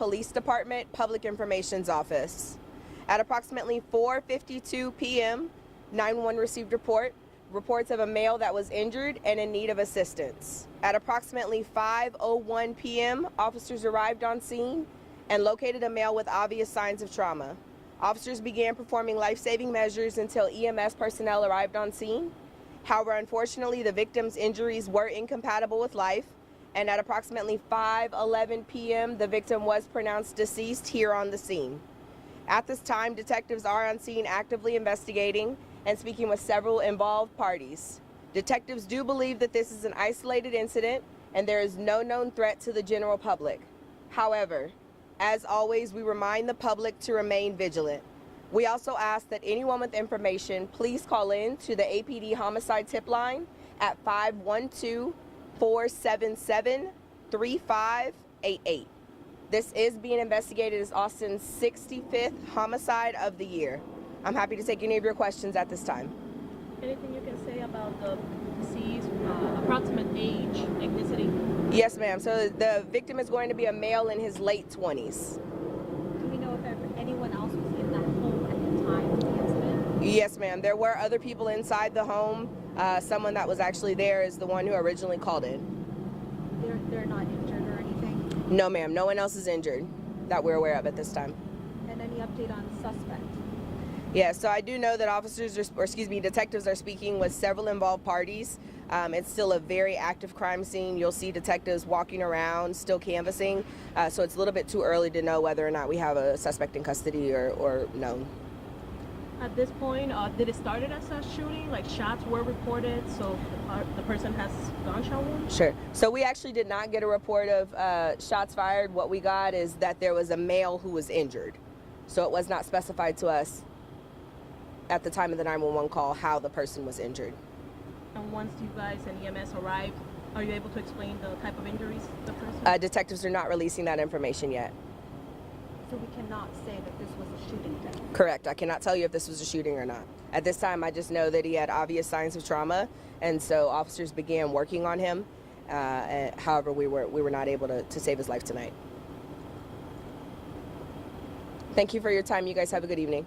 Police Department Public Information's Office. At approximately 4:52 p.m., 911 received reports of a male that was injured and in need of assistance. At approximately 5:01 p.m., officers arrived on scene and located a male with obvious signs of trauma. Officers began performing life-saving measures until EMS personnel arrived on scene. However, unfortunately, the victim's injuries were incompatible with life, and at approximately 5:11 p.m., the victim was pronounced deceased here on the scene. At this time, detectives are on scene actively investigating and speaking with several involved parties. Detectives do believe that this is an isolated incident and there is no known threat to the general public. However, as always, we remind the public to remain vigilant. We also ask that anyone with information please call in to the APD homicide tip line at 512-477-3588. This is being investigated as Austin's 65th homicide of the year. I'm happy to take any of your questions at this time. Anything you can say about the deceased, approximate age, ethnicity? Yes, ma'am. So the victim is going to be a male in his late 20s. Do we know if anyone else was in that home at the time of the incident? Yes, ma'am. There were other people inside the home. Someone that was actually there is the one who originally called in. They're not injured or anything? No, ma'am. No one else is injured that we're aware of at this time. And any update on the suspect? Yeah, so I do know that detectives are speaking with several involved parties. It's still a very active crime scene. You'll see detectives walking around, still canvassing. So it's a little bit too early to know whether or not we have a suspect in custody or no. At this point, did it start as a shooting? Like shots were reported, so the person has gunshot wounds? Sure. So we actually did not get a report of shots fired. What we got is that there was a male who was injured. So it was not specified to us at the time of the 911 call how the person was injured. And once you guys and EMS arrived, are you able to explain the type of injuries the person? Detectives are not releasing that information yet. So we cannot say that this was a shooting then? Correct. I cannot tell you if this was a shooting or not. At this time, I just know that he had obvious signs of trauma, and so officers began working on him. However, we were not able to save his life tonight. Thank you for your time. You guys have a good evening.